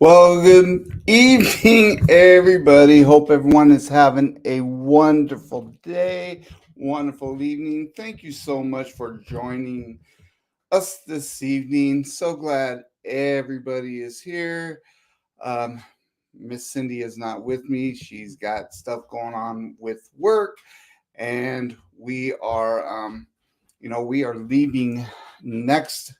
Well, good evening, everybody. Hope everyone is having a wonderful day, wonderful evening. Thank you so much for joining us this evening. So glad everybody is here. Um, Miss Cindy is not with me. She's got stuff going on with work, and we are leaving next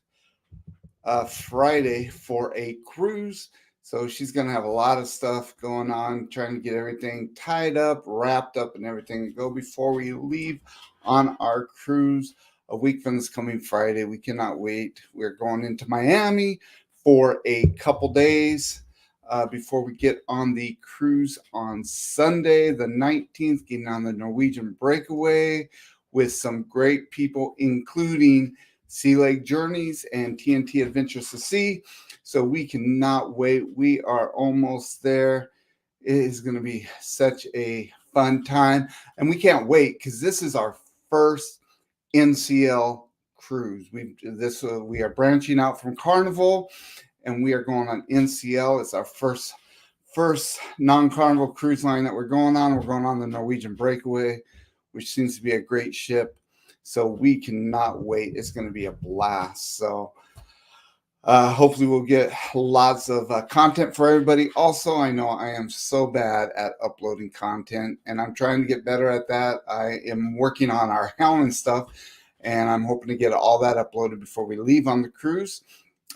Friday for a cruise. So she's going to have a lot of stuff going on, trying to get everything tied up, wrapped up, and everything to go before we leave on our cruise a week from this coming Friday. We cannot wait. We're going into Miami for a couple days before we get on the cruise on Sunday, the 19th, getting on the Norwegian breakaway with some great people, including Sea Lake Journeys and TNT Adventures to Sea. So we cannot wait. We are almost there. It is going to be such a fun time. And we can't wait because this is our first NCL cruise. We are branching out from Carnival and we are going on NCL. It's our first non-Carnival cruise line that we're going on. We're going on the Norwegian Breakaway, which seems to be a great ship. So we cannot wait. It's going to be a blast. So hopefully we'll get lots of content for everybody. Also, I know I am so bad at uploading content, and I'm trying to get better at that. I am working on our helm and stuff, and I'm hoping to get all that uploaded before we leave on the cruise.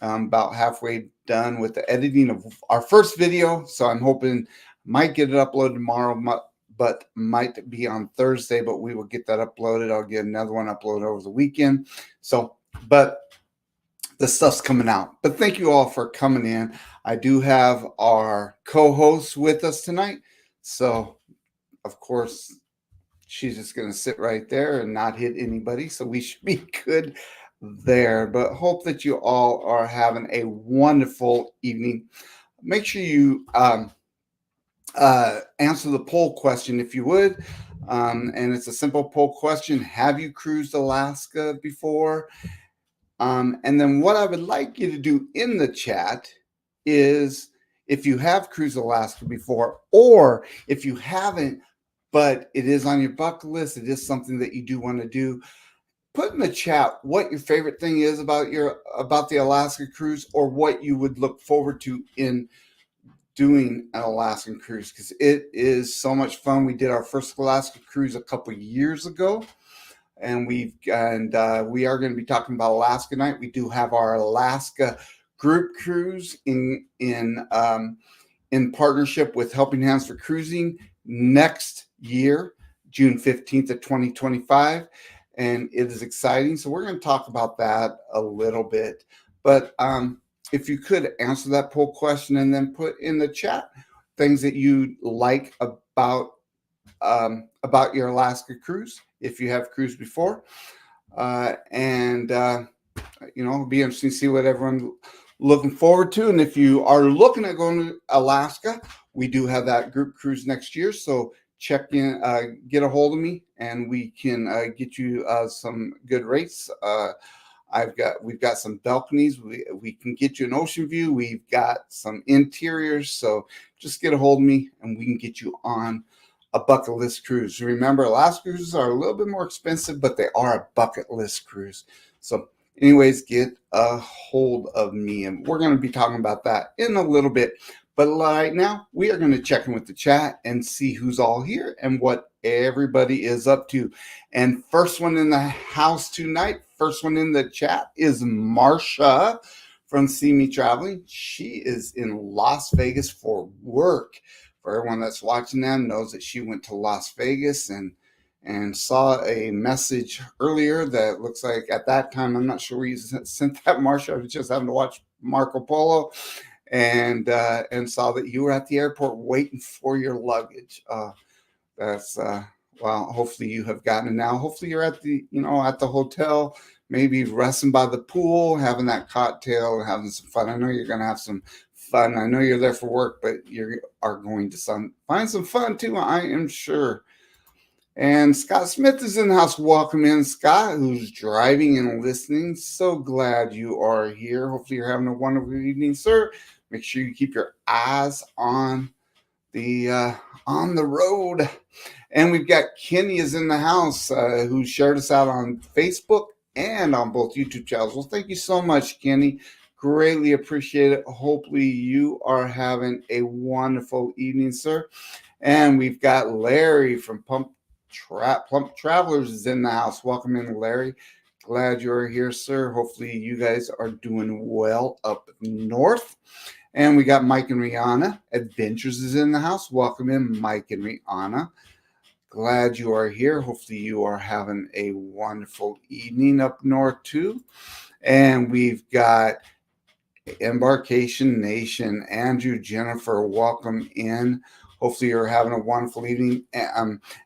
I'm about halfway done with the editing of our first video, so I'm hoping might get it uploaded tomorrow, but might be on Thursday, but we will get that uploaded. I'll get another one uploaded over the weekend. So, but the stuff's coming out. But thank you all for coming in. I do have our co-host with us tonight. So, of course, she's just going to sit right there and not hit anybody. So we should be good there. But hope that you all are having a wonderful evening. Make sure you answer the poll question if you would. And it's a simple poll question. Have you cruised Alaska before? And then what I would like you to do in the chat is if you have cruised Alaska before, or if you haven't, but it is on your bucket list, it is something that you do want to do, put in the chat what your favorite thing is about the Alaska cruise, or what you would look forward to in doing an Alaskan cruise, because it is so much fun. We did our first Alaska cruise a couple years ago, and we are going to be talking about Alaska night. We do have our Alaska group cruise in partnership with Helping Hands for Cruising next year, June 15th of 2025, and it is exciting. So we're going to talk about that a little bit, but if you could answer that poll question and then put in the chat things that you like about your Alaska cruise, if you have cruised before, and it'll be interesting to see what everyone's looking forward to. And if you are looking at going to Alaska, we do have that group cruise next year. So check in, get a hold of me, and we can get you some good rates. We've got some balconies. We can get you an ocean view. We've got some interiors. So just get a hold of me and we can get you on a bucket list cruise. Remember, Alaska cruises are a little bit more expensive, but they are a bucket list cruise. So anyways, get a hold of me, and we're going to be talking about that in a little bit. But right now, we are going to check in with the chat and see who's all here and what everybody is up to. And first one in the house tonight, first one in the chat is Marsha from See Me Traveling. She is in Las Vegas for work. For everyone that's watching them knows that she went to Las Vegas and saw a message earlier that looks like at that time, I'm not sure where you sent that, Marsha. I was just having to watch Marco Polo, and saw that you were at the airport waiting for your luggage. That's well, hopefully you have gotten it now. Hopefully you're at the hotel, maybe resting by the pool, having that cocktail, having some fun. I know you're going to have some fun. I know you're there for work, but you are going to find some fun too, I am sure. And Scott Smith is in the house. Welcome in, Scott, who's driving and listening. So glad you are here. Hopefully you're having a wonderful evening, sir. make sure you keep your eyes on the road. And we've got Kenny is in the house, who shared us out on Facebook and on both YouTube channels. Well, thank you so much, Kenny. Greatly appreciate it. Hopefully you are having a wonderful evening, sir. And we've got Larry from Plump Travelers is in the house. Welcome in, Larry. Glad you're here, sir. Hopefully you guys are doing well up north. And we got Mike and Rihanna. Adventures is in the house. Welcome in, Mike and Rihanna. Glad you are here. Hopefully you are having a wonderful evening up north too. And we've got Embarkation Nation. Andrew, Jennifer, welcome in. Hopefully you're having a wonderful evening.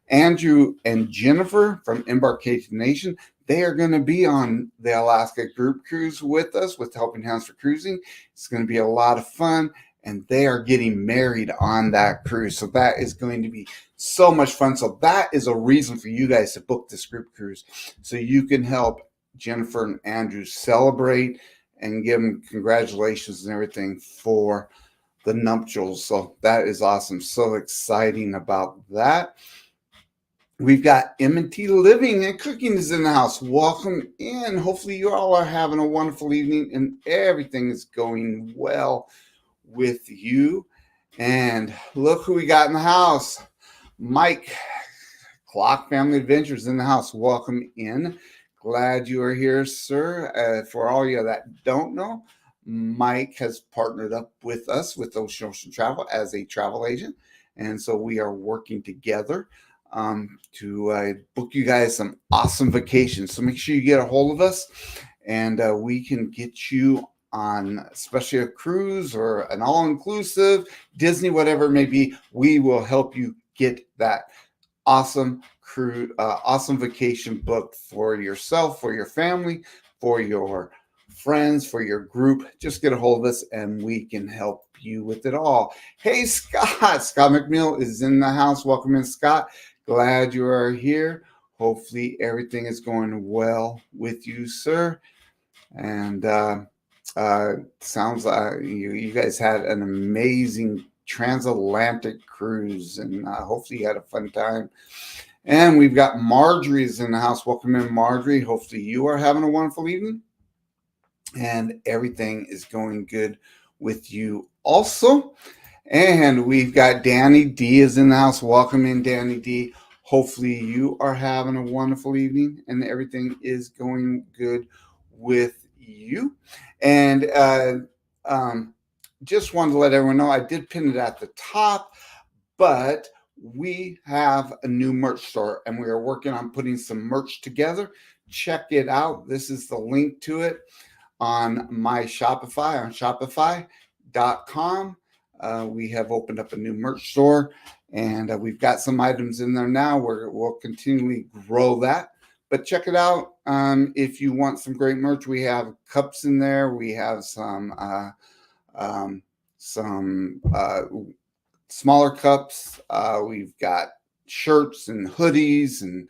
Andrew and Jennifer from Embarkation Nation, they are going to be on the Alaska group cruise with us with Helping Hands for Cruising. It's going to be a lot of fun, and they are getting married on that cruise. So that is going to be so much fun. So that is a reason for you guys to book this group cruise, so you can help Jennifer and Andrew celebrate and give them congratulations and everything for the nuptials. So that is awesome. So exciting about that. We've got M&T Living and Cooking is in the house. Welcome in. Hopefully you all are having a wonderful evening and everything is going well with you. And look who we got in the house. Mike, Clock Family Adventures in the house. Welcome in. Glad you are here, sir. For all you that don't know, Mike has partnered up with us with Ocean Travel as a travel agent. And so we are working together to book you guys some awesome vacations. So make sure you get a hold of us, and we can get you on especially a cruise or an all-inclusive, Disney, whatever it may be. We will help you get that awesome cruise, awesome vacation booked for yourself, for your family, for your friends, for your group. Just get a hold of us and we can help you with it all. Hey, Scott McNeil is in the house. Welcome in, Scott. Glad you are here. Hopefully everything is going well with you, sir. And sounds like you guys had an amazing transatlantic cruise, and hopefully you had a fun time. And we've got Marjorie's in the house. Welcome in, Marjorie. Hopefully you are having a wonderful evening and everything is going good with you also. And we've got Danny D is in the house. Welcome in, Danny D. Hopefully you are having a wonderful evening and everything is going good with you. And just wanted to let everyone know, I did pin it at the top, but we have a new merch store and we are working on putting some merch together. Check it out. This is the link to it on my Shopify, on shopify.com. We have opened up a new merch store, and we've got some items in there now. We'll continually grow that, but check it out. If you want some great merch, we have cups in there. We have some smaller cups. We've got shirts and hoodies and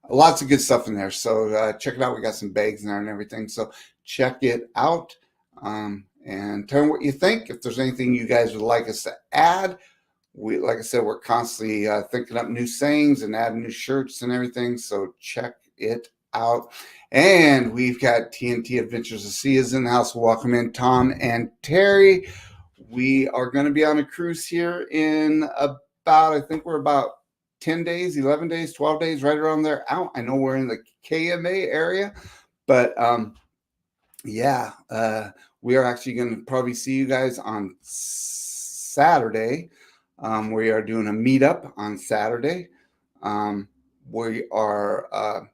lots of good stuff in there. So check it out. We got some bags in there and everything. So check it out. And tell me what you think. If there's anything you guys would like us to add, like I said, we're constantly thinking up new sayings and adding new shirts and everything. So check it out. And we've got TNT Adventures of Sea is in the house. Welcome in, Tom and Terry. We are going to be on a cruise here in about, I think we're about 10 days, 11 days, 12 days, right around there out. I know we're in the KMA area, but yeah, we are actually going to probably see you guys on Saturday. We are doing a meetup on Saturday. We are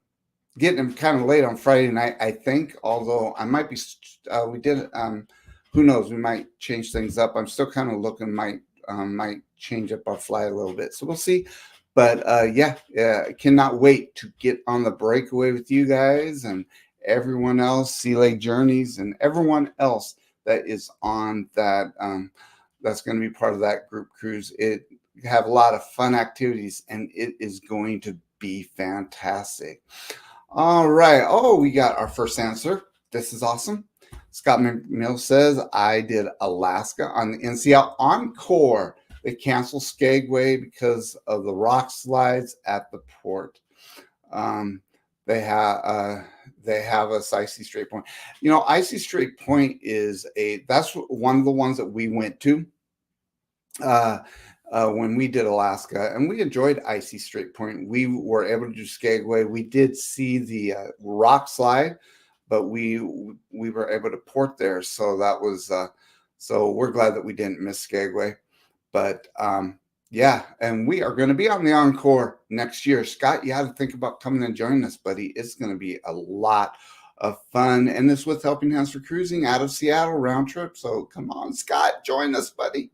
getting them kind of late on Friday night, I think, although I might be, we did, who knows, we might change things up. I'm still kind of looking, might change up our flight a little bit. So we'll see. But yeah, cannot wait to get on the breakaway with you guys and everyone else, Sea Lake Journeys, and everyone else that is on that, that's going to be part of that group cruise. It have a lot of fun activities, and it is going to be fantastic. All right. Oh, we got our first answer. This is awesome. Scott McMill says, I did Alaska on the NCL Encore. They canceled Skagway because of the rock slides at the port. Um, they have us Icy Straight Point. You know, Icy Straight Point that's one of the ones that we went to uh, when we did Alaska, and we enjoyed Icy Straight Point. We were able to do Skagway. We did see the rock slide, but we were able to port there, so that was so we're glad that we didn't miss Skagway. But yeah, and we are going to be on the Encore next year. Scott, you have to think about coming and joining us, buddy. It's going to be a lot of fun, and this with Helping Hands for Cruising out of Seattle round trip. So come on, Scott, join us, buddy.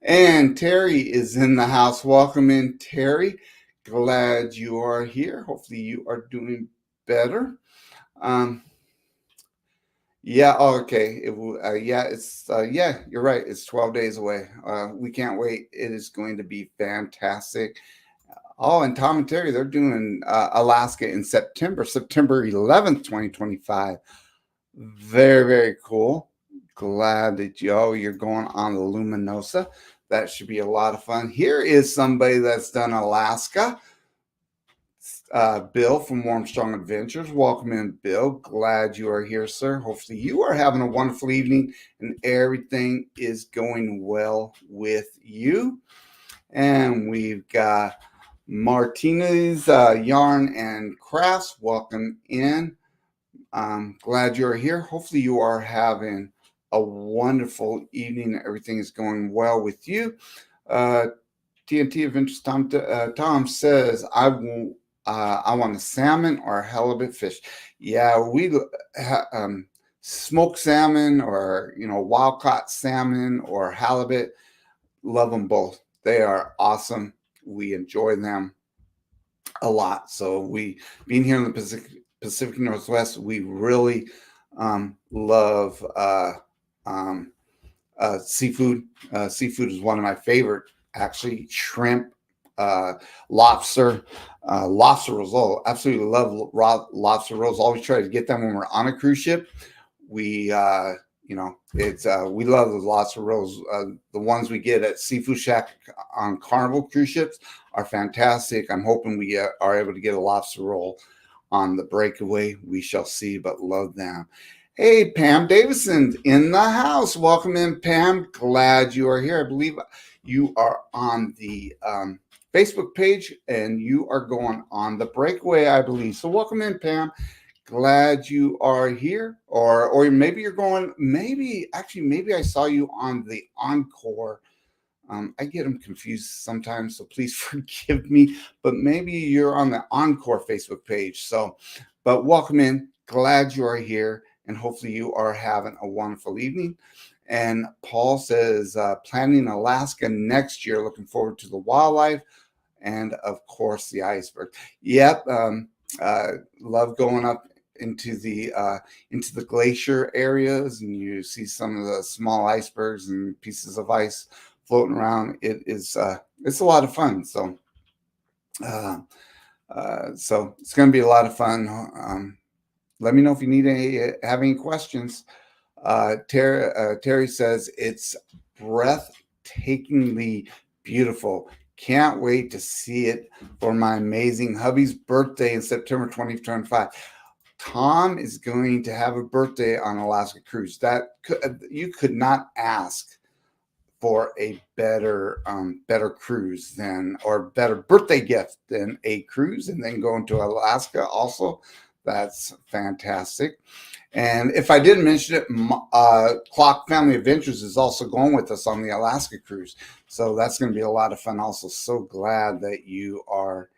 And Terry is in the house. Welcome in, Terry. Glad you are here. Hopefully you are doing better. Yeah. Oh, okay. Yeah. You're right. It's 12 days away. We can't wait. It is going to be fantastic. Oh, and Tom and Terry, they're doing Alaska in September 11th, 2025. Very, very cool. Glad that you're going on the Luminosa. That should be a lot of fun. Here is somebody that's done Alaska. Bill from Warmstrong Adventures. Welcome in, Bill. Glad you are here, sir. Hopefully you are having a wonderful evening and everything is going well with you. And we've got Martinez Yarn and Crafts. Welcome in. Glad you're here. Hopefully you are having a wonderful evening. Everything is going well with you. TNT Adventures Tom says, I want a salmon or a halibut fish. Yeah, we smoked salmon or wild caught salmon or halibut. Love them both. They are awesome. We enjoy them a lot. So being here in the Pacific Northwest, we really love seafood. Seafood is one of my favorite, actually. Shrimp, lobster, lobster rolls. Oh, absolutely love lobster rolls. Always try to get them when we're on a cruise ship. We we love those lobster rolls. The ones we get at Seafood Shack on Carnival cruise ships are fantastic. I'm hoping we are able to get a lobster roll on the Breakaway. We shall see, but love them. Hey, Pam Davison's in the house. Welcome in, Pam. Glad you are here. I believe you are on the Facebook page and you are going on the Breakaway, I believe. So welcome in, Pam. Glad you are here. Or maybe you're going, maybe I saw you on the Encore. I get them confused sometimes, so please forgive me. But maybe you're on the Encore Facebook page. So, but welcome in. Glad you are here. And hopefully you are having a wonderful evening. And Paul says, planning Alaska next year. Looking forward to the wildlife and, of course, the iceberg. Yep. Love going up into the glacier areas, and you see some of the small icebergs and pieces of ice floating around. It's a lot of fun. So so it's going to be a lot of fun. Let me know if you have any questions. Terry says it's breathtakingly beautiful. Can't wait to see it for my amazing hubby's birthday in September 2025. Tom is going to have a birthday on Alaska Cruise. You could not ask for a better cruise or better birthday gift than a cruise, and then going to Alaska also. That's fantastic. And if I didn't mention it, Clock Family Adventures is also going with us on the Alaska cruise. So that's going to be a lot of fun also. So glad that you are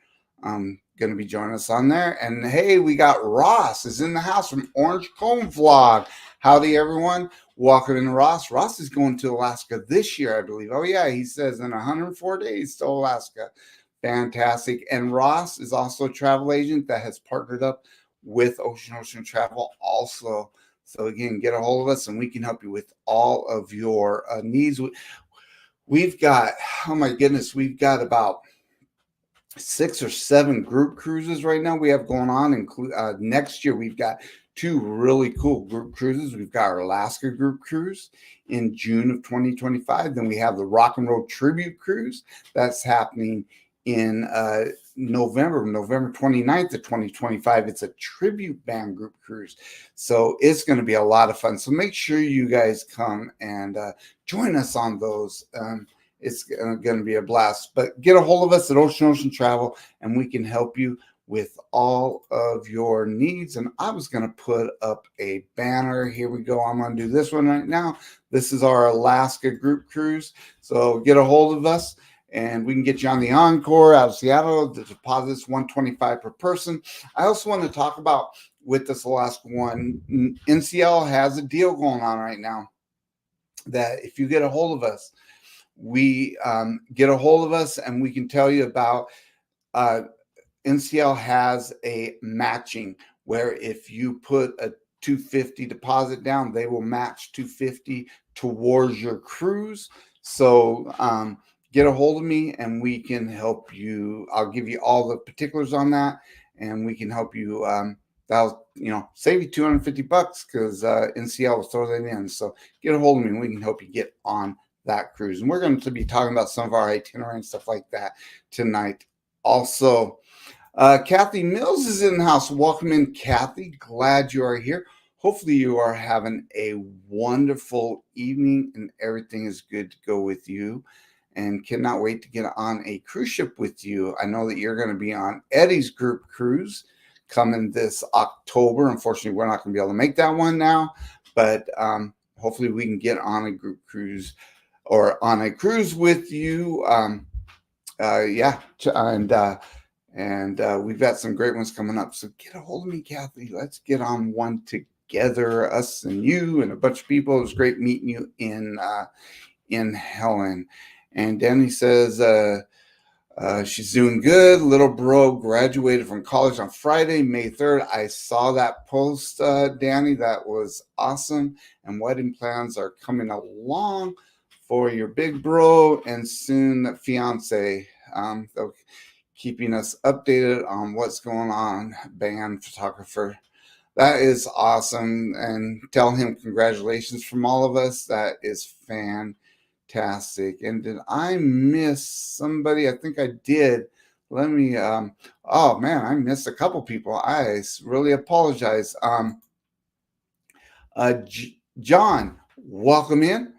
going to be joining us on there. And hey, we got Ross is in the house from Orange Cone Vlog. Howdy, everyone. Welcome in, Ross. Ross is going to Alaska this year, I believe. Oh, yeah, he says in 104 days to Alaska. Fantastic. And Ross is also a travel agent that has partnered up with Ocean Travel also. So again, get a hold of us and we can help you with all of your needs. We've got, oh my goodness, we've got about 6 or 7 group cruises right now we have going on. Next year, we've got two really cool group cruises. We've got our Alaska group cruise in June of 2025. Then we have the Rock and Roll Tribute Cruise that's happening in November 29th of 2025. It's a tribute band group cruise. So it's going to be a lot of fun. So make sure you guys come and join us on those. It's going to be a blast. But get a hold of us at Ocean Travel, and we can help you with all of your needs. And I was going to put up a banner. Here we go. I'm going to do this one right now. This is our Alaska group cruise. So get a hold of us, and we can get you on the Encore out of Seattle. The deposit's $125 per person. I also want to talk about, with this Alaska one, NCL has a deal going on right now that if you get a hold of us, we get a hold of us and we can tell you about. NCL has a matching where if you put a $250 deposit down, they will match $250 towards your cruise. So get a hold of me and we can help you. I'll give you all the particulars on that, and we can help you. That'll save you $250 because NCL will throw that in. So get a hold of me and we can help you get on that cruise. And we're going to be talking about some of our itinerary and stuff like that tonight. Also, Kathy Mills is in the house. Welcome in, Kathy. Glad you are here. Hopefully you are having a wonderful evening and everything is good to go with you, and cannot wait to get on a cruise ship with you. I know that you're going to be on Eddie's group cruise coming this October. Unfortunately, we're not going to be able to make that one now, but hopefully we can get on a group cruise or on a cruise with you. And we've got some great ones coming up. So get a hold of me, Kathy. Let's get on one together, us and you and a bunch of people. It was great meeting you in Helen. And Danny says she's doing good. Little bro graduated from college on Friday, May 3rd. I saw that post, Danny. That was awesome. And wedding plans are coming along for your big bro and soon fiance. Keeping us updated on what's going on, band photographer. That is awesome. And tell him congratulations from all of us. That is fantastic. And did I miss somebody? I think I did. Let me, oh man, I missed a couple people. I really apologize. John, welcome in.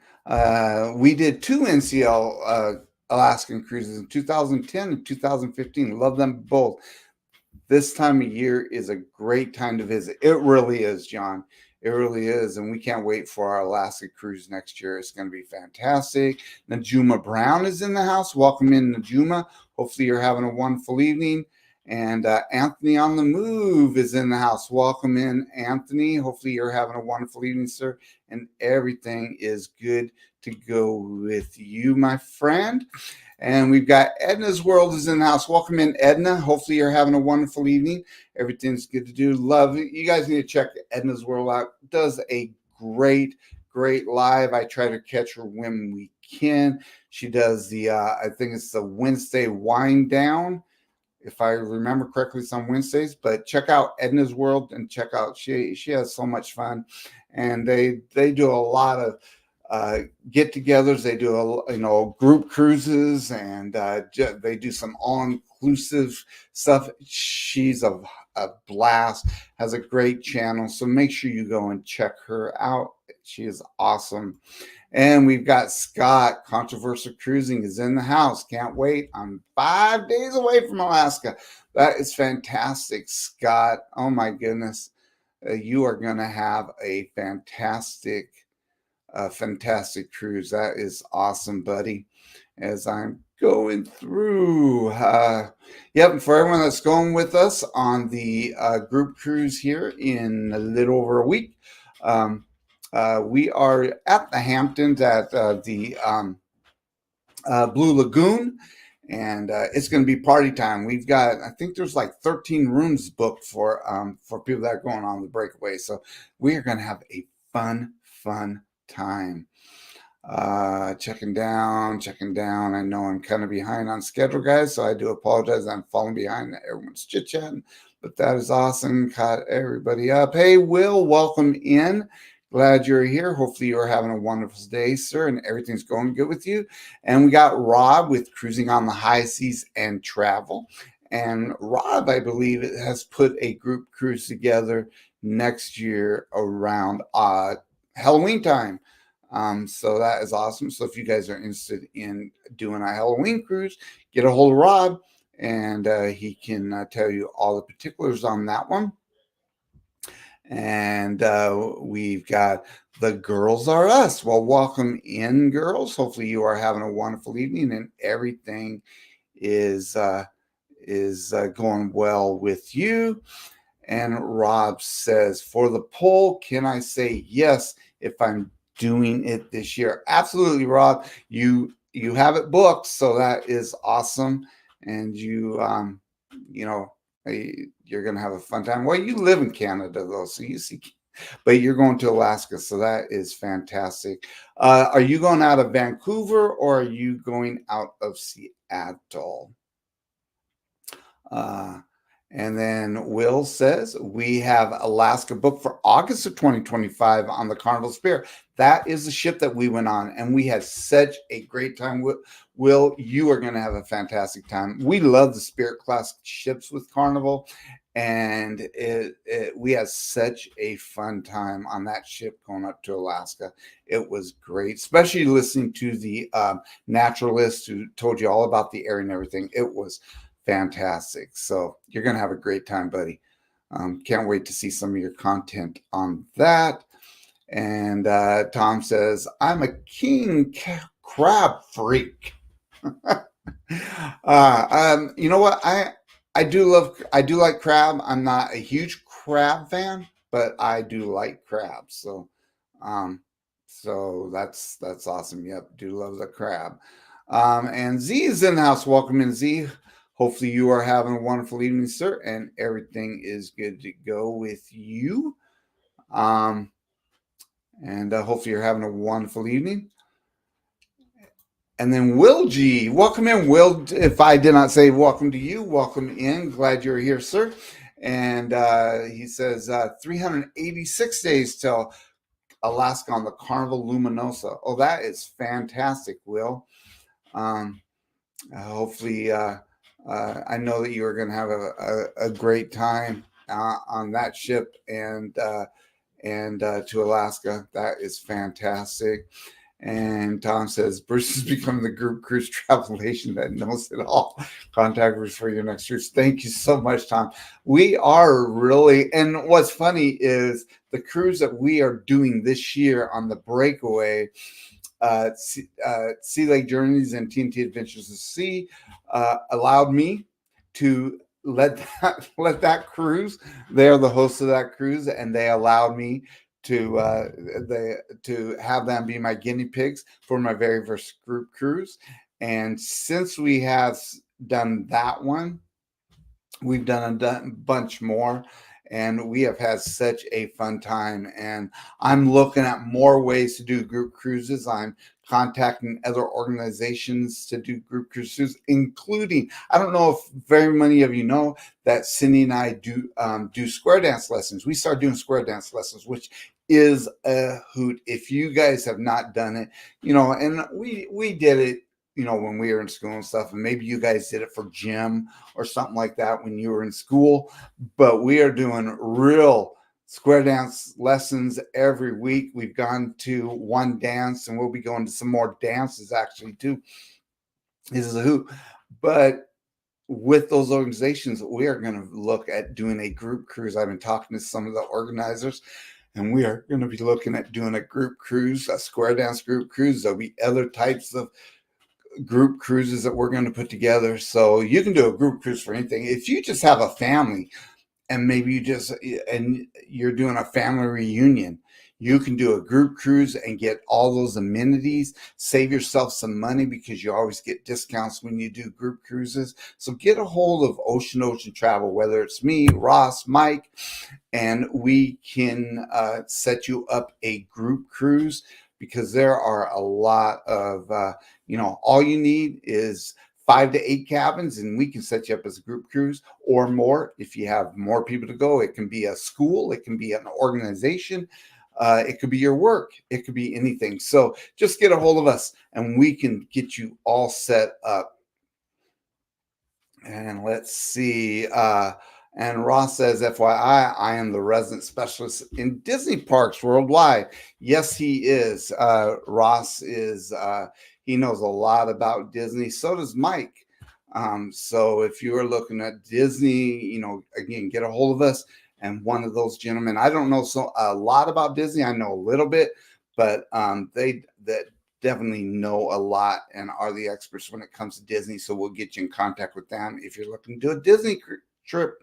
We did two NCL Alaskan cruises in 2010 and 2015. Love them both. This time of year is a great time to visit. It really is, John. It really is. And we can't wait for our Alaska cruise next year. It's going to be fantastic. Najuma Brown is in the house. Welcome in, Najuma. Hopefully you're having a wonderful evening. And Anthony on the Move is in the house. Welcome in, Anthony. Hopefully you're having a wonderful evening, sir. And everything is good to go with you, my friend. And we've got Edna's World is in the house. Welcome in, Edna. Hopefully you're having a wonderful evening. Everything's good to do. Love it. You guys need to check Edna's World out. Does a great live. I try to catch her when we can. She does the, I think it's the Wednesday wind down. If I remember correctly, it's on Wednesdays, but check out Edna's World and check out, she has so much fun. And they do a lot of get-togethers. They do group cruises, and they do some all-inclusive stuff. She's a blast, has a great channel, so make sure you go and check her out. She is awesome. And we've got Scott, Controversial Cruising is in the house. Can't wait. I'm 5 days away from Alaska. That is fantastic, Scott. Oh my goodness. You are going to have a fantastic cruise. That is awesome, buddy. As I'm going through, yep, for everyone that's going with us on the group cruise here in a little over a week, we are at the Hamptons at the Blue Lagoon, and it's going to be party time. We've got, I think there's like 13 rooms booked for people that are going on the breakaway. So we are going to have a fun time. Checking down. I know I'm kind of behind on schedule, guys, so I do apologize. I'm falling behind. Everyone's chit-chatting, but that is awesome. Caught everybody up. Hey, Will, welcome in. Glad you're here. Hopefully you're having a wonderful day, sir, and everything's going good with you. And we got Rob with Cruising on the High Seas and Travel. And Rob, I believe, has put a group cruise together next year around Halloween time. So that is awesome. So if you guys are interested in doing a Halloween cruise, get a hold of Rob, and he can tell you all the particulars on that one. And we've got the Girls Are Us. Well, welcome in, girls. Hopefully you are having a wonderful evening and everything is going well with you. And Rob says, for the poll, can I say yes if I'm doing it this year? Absolutely, Rob. You have it booked, so that is awesome. And you're gonna have a fun time. Well, you live in Canada though, so you see, but you're going to Alaska, so that is fantastic. Are you going out of Vancouver or are you going out of Seattle? And then Will says, we have Alaska booked for August of 2025 on the Carnival Spirit. That is the ship that we went on, and we had such a great time. Will, you are going to have a fantastic time. We love the Spirit class ships with Carnival, and we had such a fun time on that ship going up to Alaska. It was great, especially listening to the naturalist who told you all about the area and everything. It was fantastic. So you're going to have a great time, buddy. Can't wait to see some of your content on that. And Tom says, I'm a king crab freak. You know what? I do like crab. I'm not a huge crab fan, but I do like crabs. So that's awesome. Yep, do love the crab. And Z is in the house. Welcome in, Z. Hopefully you are having a wonderful evening, sir, and everything is good to go with you. And hopefully you're having a wonderful evening. And then Will G, welcome in, Will. If I did not say welcome to you, welcome in. Glad you're here, sir. And he says 386 days till Alaska on the Carnival Luminosa. Oh, that is fantastic, Will. Hopefully, I know that you are going to have a great time on that ship and to Alaska. That is fantastic. And Tom says, Bruce has become the group cruise travel agent that knows it all. Contact us for your next cruise. Thank you so much, Tom. We are really, and what's funny is the cruise that we are doing this year on the Breakaway, Sea Lake Journeys and TNT Adventures of Sea, allowed me to let that cruise. They are the hosts of that cruise, and they allowed me to have them be my guinea pigs for my very first group cruise. And since we have done that one, we've done a bunch more, and we have had such a fun time. And I'm looking at more ways to do group cruises. I'm contacting other organizations to do group cruises, including, I don't know if very many of you know that Cindy and I do square dance lessons. We started doing square dance lessons, which is a hoot. If you guys have not done it, and we did it, when we were in school and stuff, and maybe you guys did it for gym or something like that when you were in school, but we are doing real square dance lessons every week. We've gone to one dance, and we'll be going to some more dances actually too. This is a hoot. But with those organizations, we are going to look at doing a group cruise. I've been talking to some of the organizers, and we are going to be looking at doing a group cruise, a square dance group cruise. There'll be other types of group cruises that we're going to put together. So you can do a group cruise for anything. If you just have a family, and maybe you're doing a family reunion, you can do a group cruise and get all those amenities, save yourself some money because you always get discounts when you do group cruises. So get a hold of Ocean Travel, whether it's me, Ross, Mike, and we can set you up a group cruise because there are a lot of, all you need is 5 to 8 cabins, and we can set you up as a group cruise or more. If you have more people to go, it can be a school, it can be an organization, it could be your work, it could be anything. So just get a hold of us and we can get you all set up. And let's see. And Ross says, FYI, I am the resident specialist in Disney parks worldwide. Yes, he is. Ross is, he knows a lot about Disney. So does Mike. So if you are looking at Disney, again, get a hold of us. And one of those gentlemen, I don't know a lot about Disney. I know a little bit, but they that definitely know a lot and are the experts when it comes to Disney. So we'll get you in contact with them if you're looking to do a Disney trip.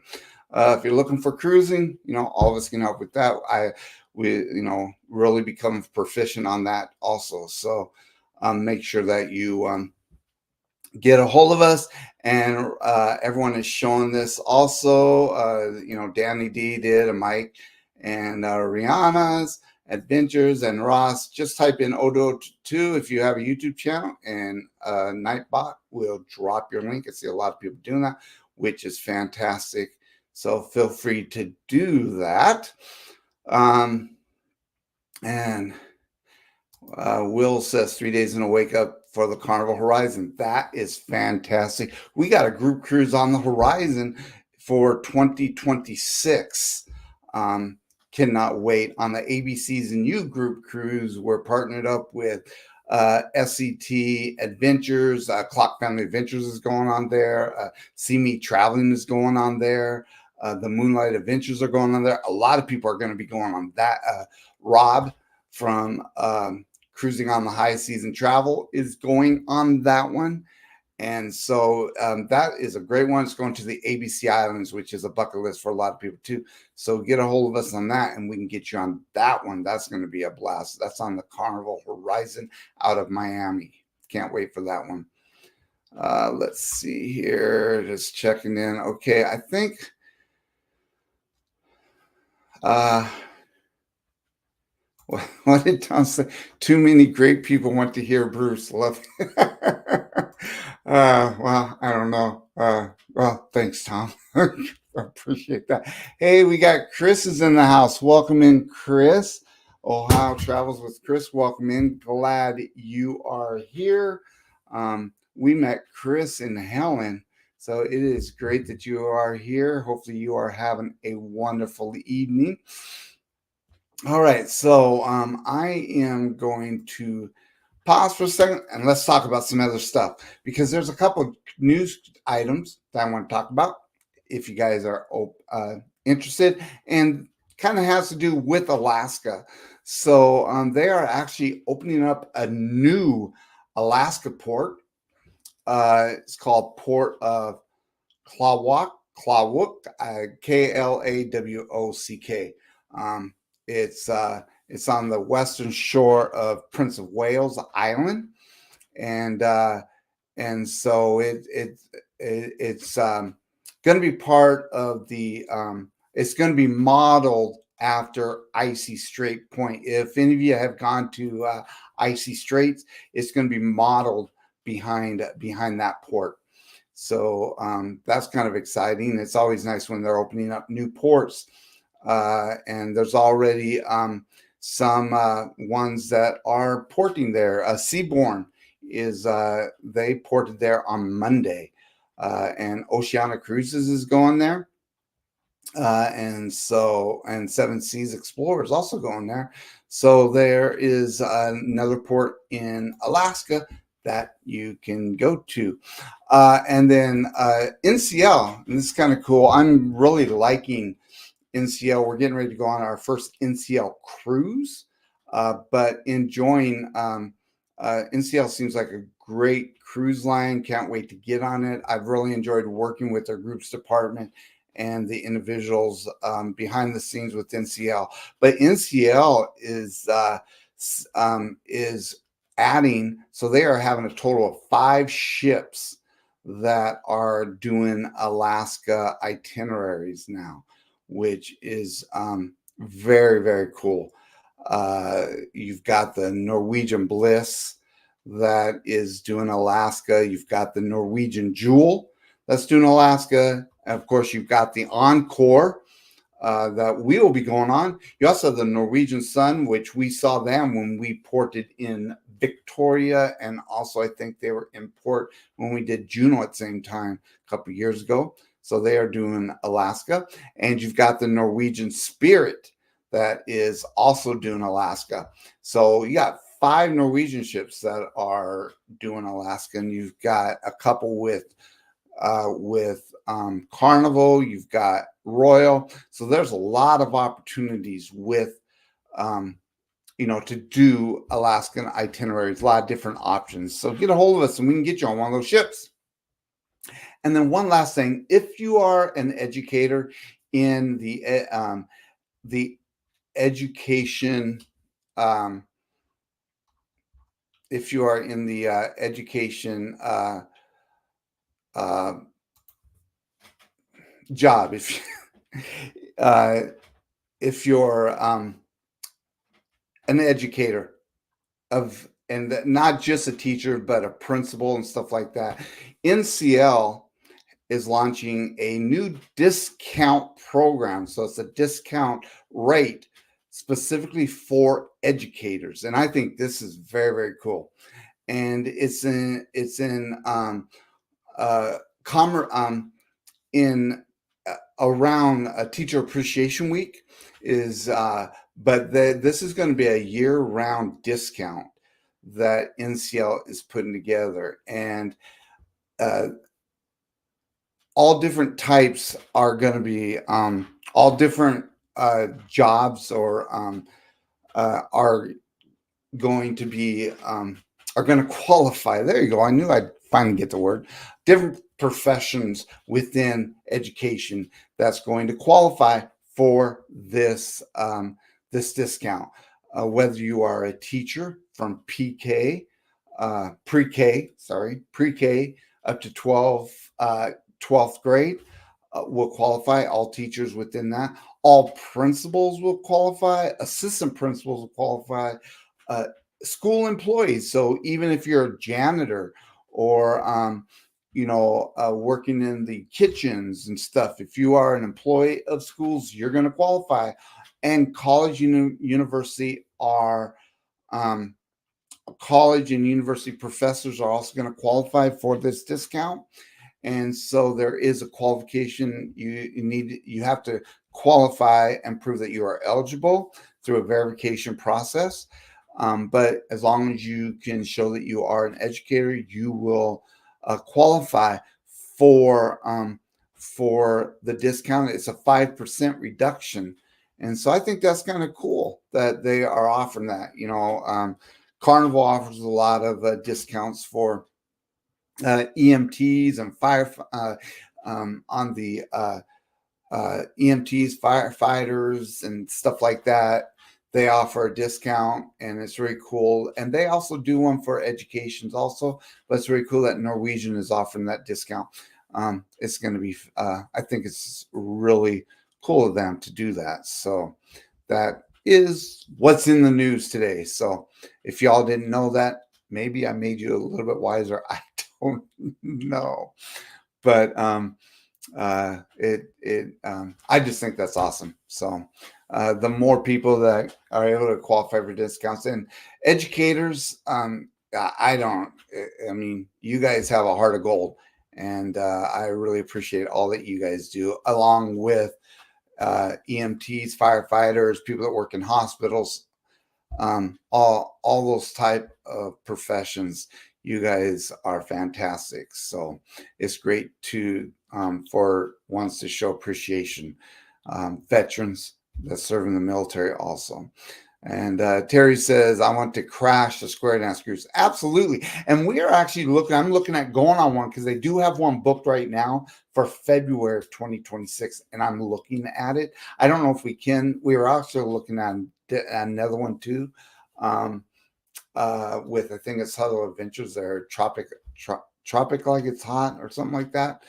If you're looking for cruising, all of us can help with that. We really become proficient on that also. So make sure that you get a hold of us. And everyone is showing this also. Danny D did, and Mike, and Rihanna's Adventures, and Ross. Just type in Odo2 if you have a YouTube channel, and Nightbot will drop your link. I see a lot of people doing that, which is fantastic. So feel free to do that. And Will says 3 days in a wake up for the Carnival Horizon. That is fantastic. We got a group cruise on the horizon for 2026. Cannot wait. On the ABCs and U group cruise, we're partnered up with SCT Adventures. Clock Family Adventures is going on there. See Me Traveling is going on there. The Moonlight Adventures are going on there. A lot of people are going to be going on that. Rob from Cruising on the High Season Travel is going on that one. And so that is a great one. It's going to the ABC Islands, which is a bucket list for a lot of people too. So get a hold of us on that and we can get you on that one. That's going to be a blast. That's on the Carnival Horizon out of Miami. Can't wait for that one. Let's see here. Just checking in. Okay, I think what did Tom say? Too many great people want to hear Bruce. Love. Well, I don't know. Well, thanks, Tom. I appreciate that. Hey, we got Chris is in the house. Welcome in, Chris. Ohio Travels with Chris. Welcome in. Glad you are here. We met Chris and Helen. So it is great that you are here. Hopefully you are having a wonderful evening. All right, so I am going to pause for a second and let's talk about some other stuff because there's a couple of news items that I want to talk about if you guys are interested, and kind of has to do with Alaska. So they are actually opening up a new Alaska port. It's called Port of Klawok, Klawok. It's on the western shore of Prince of Wales Island, and so it's going to be part of the. It's going to be modeled after Icy Strait Point. If any of you have gone to Icy Straits, it's going to be modeled behind that port. So that's kind of exciting. It's always nice when they're opening up new ports. And there's already some ones that are porting there. Seabourn is they ported there on Monday, and Oceana Cruises is going there, and Seven Seas Explorer is also going there. So there is another port in Alaska that you can go to, and then NCL. And this is kind of cool. I'm really liking NCL. We're getting ready to go on our first NCL cruise, but enjoying NCL seems like a great cruise line. Can't wait to get on it. I've really enjoyed working with their groups department and the individuals behind the scenes with NCL. But NCL is adding, so they are having a total of 5 ships that are doing Alaska itineraries now, which is very, very cool. You've got the Norwegian Bliss that is doing Alaska. You've got the Norwegian Jewel that's doing Alaska. And of course, you've got the Encore that we will be going on. You also have the Norwegian Sun, which we saw them when we ported in Victoria, and also I think they were in port when we did Juneau at the same time a couple of years ago. So they are doing Alaska, and you've got the Norwegian Spirit that is also doing Alaska. So you got 5 Norwegian ships that are doing Alaska, and you've got a couple with Carnival, you've got Royal. So there's a lot of opportunities with, to do Alaskan itineraries, a lot of different options. So get a hold of us and we can get you on one of those ships. And then one last thing, if you are an educator in the education, if you are in the education job, if you're an educator and not just a teacher, but a principal and stuff like that, NCL is launching a new discount program. So it's a discount rate specifically for educators. And I think this is very, very cool. And it's in around a Teacher Appreciation Week this is going to be a year-round discount that NCL is putting together, and all different types are going to be all different jobs or are going to be are going to qualify. There you go. I knew I'd finally get the word. Different professions within education that's going to qualify for this this discount. Whether you are a teacher from pre-K up to 12th grade will qualify. All teachers within that. All principals will qualify. Assistant principals will qualify. School employees. So even if you're a janitor or working in the kitchens and stuff, if you are an employee of schools, you're going to qualify. And college and university professors are also going to qualify for this discount. And so there is a qualification. You have to qualify and prove that you are eligible through a verification process. But as long as you can show that you are an educator, you will qualify for the discount. It's a 5% reduction. And so I think that's kind of cool that they are offering that. Carnival offers a lot of discounts for EMTs and fire on the EMTs, firefighters, and stuff like that. They offer a discount, and it's really cool. And they also do one for educations also, but it's really cool that Norwegian is offering that discount. It's going to be, I think it's really cool of them to do that. So that is what's in the news today. So if y'all didn't know that, maybe I made you a little bit wiser. I don't know, but I just think that's awesome. So the more people that are able to qualify for discounts, and educators, you guys have a heart of gold, and I really appreciate all that you guys do, along with EMTs, firefighters, people that work in hospitals, all those type of professions. You guys are fantastic. So it's great to for ones to show appreciation. Veterans that serve in the military also. And Terry says, I want to crash the square dance cruise. Absolutely. And we are actually I'm looking at going on one because they do have one booked right now for February of 2026. And I'm looking at it. I don't know if we can. We were also looking at another one too. With I think it's Subtle Adventures there, Tropic like it's hot or something like that.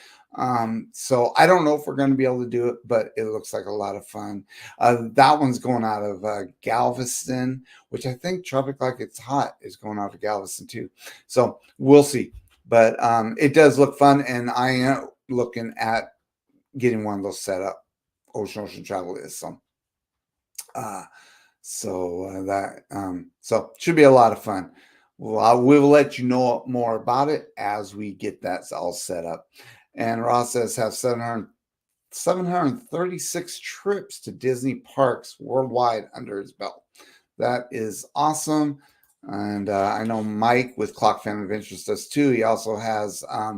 So I don't know if we're going to be able to do it, but it looks like a lot of fun. That one's going out of Galveston, which I think Tropic Like It's Hot is going out of Galveston too. So we'll see. But it does look fun, and I am looking at getting one of those set up. Ocean Travel is uh, so should be a lot of fun. Well, we will let you know more about it as we get that all set up. And Ross says have 736 trips to Disney parks worldwide under his belt. That is awesome. And I know Mike with Clock Family Adventures does too. He also has uh,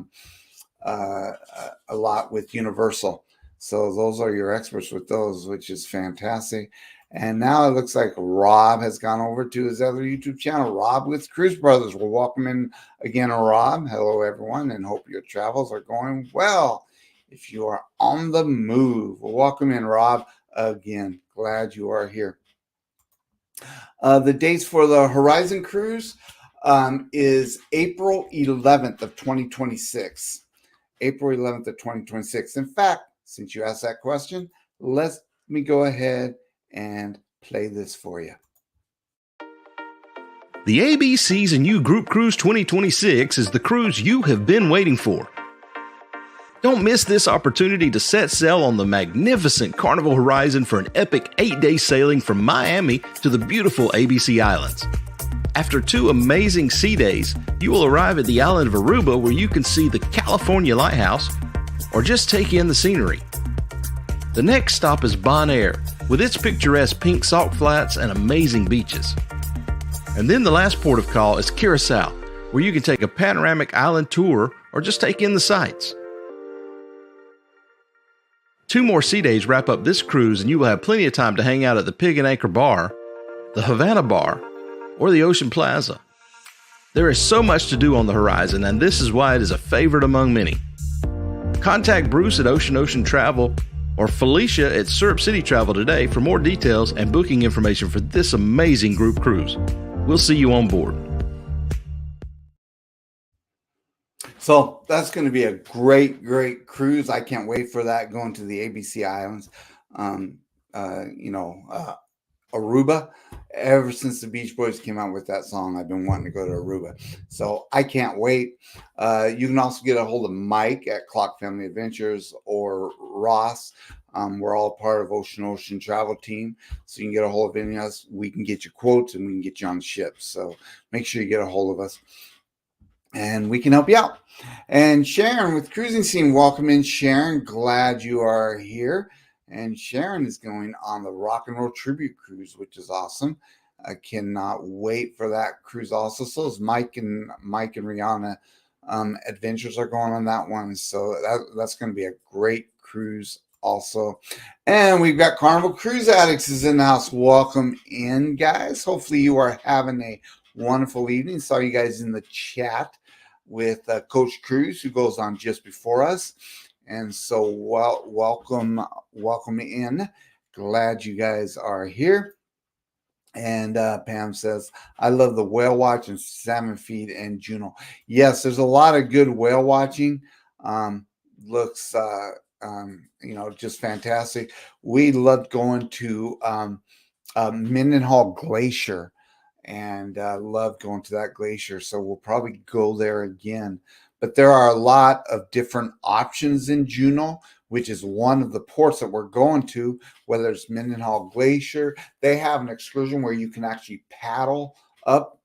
a lot with Universal. So those are your experts with those, which is fantastic. And now it looks like Rob has gone over to his other YouTube channel, Rob with Cruise Brothers. We'll welcome in again, Rob. Hello, everyone, and hope your travels are going well. If you are on the move, we'll welcome in Rob again. Glad you are here. The dates for the Horizon Cruise is April 11th of 2026. April 11th of 2026. In fact, since you asked that question, let me go ahead and play this for you. The ABC's and You Group Cruise 2026 is the cruise you have been waiting for. Don't miss this opportunity to set sail on the magnificent Carnival Horizon for an epic 8-day sailing from Miami to the beautiful ABC Islands. After 2 amazing sea days, you will arrive at the island of Aruba where you can see the California Lighthouse or just take in the scenery. The next stop is Bonaire with its picturesque pink salt flats and amazing beaches. And then the last port of call is Curacao, where you can take a panoramic island tour or just take in the sights. 2 more sea days wrap up this cruise and you will have plenty of time to hang out at the Pig and Anchor Bar, the Havana Bar, or the Ocean Plaza. There is so much to do on the Horizon, and this is why it is a favorite among many. Contact Bruce at Ocean Travel or Felicia at Syrup City Travel today for more details and booking information for this amazing group cruise. We'll see you on board. So that's going to be a great, great cruise. I can't wait for that, going to the ABC Islands. Aruba. Ever since the Beach Boys came out with that song, I've been wanting to go to Aruba. So I can't wait. You can also get a hold of Mike at Clock Family Adventures or Ross. We're all part of Ocean Travel Team. So you can get a hold of any of us. We can get you quotes and we can get you on the ship. So make sure you get a hold of us and we can help you out. And Sharon with Cruising Scene, welcome in, Sharon. Glad you are here. And Sharon is going on the Rock and Roll Tribute Cruise, which is awesome. I cannot wait for that cruise also. So is Mike and Rihanna Adventures are going on that one. So that's going to be a great cruise also. And we've got Carnival Cruise Addicts is in the house. Welcome in, guys. Hopefully you are having a wonderful evening. Saw you guys in the chat with Coach Cruz, who goes on just before us. And so welcome in. Glad you guys are here. And Pam says, I love the whale watch and salmon feed and Juneau. Yes, there's a lot of good whale watching. Looks, just fantastic. We loved going to Mendenhall Glacier and loved going to that glacier. So we'll probably go there again. But there are a lot of different options in Juneau, which is one of the ports that we're going to, whether it's Mendenhall Glacier. They have an excursion where you can actually paddle up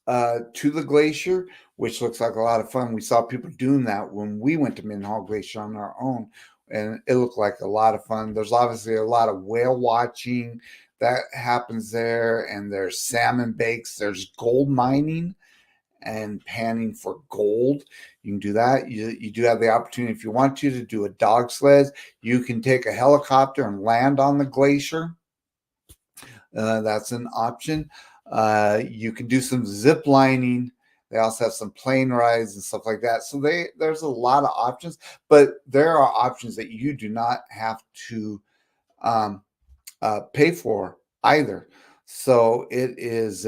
to the glacier, which looks like a lot of fun. We saw people doing that when we went to Mendenhall Glacier on our own, and it looked like a lot of fun. There's obviously a lot of whale watching that happens there, and there's salmon bakes. There's gold mining and panning for gold. You can do that. You do have the opportunity, if you want to do a dog sled. You can take a helicopter and land on the glacier. That's an option. You can do some zip lining. They also have some plane rides and stuff like that. So there's a lot of options, but there are options that you do not have to pay for either. So it is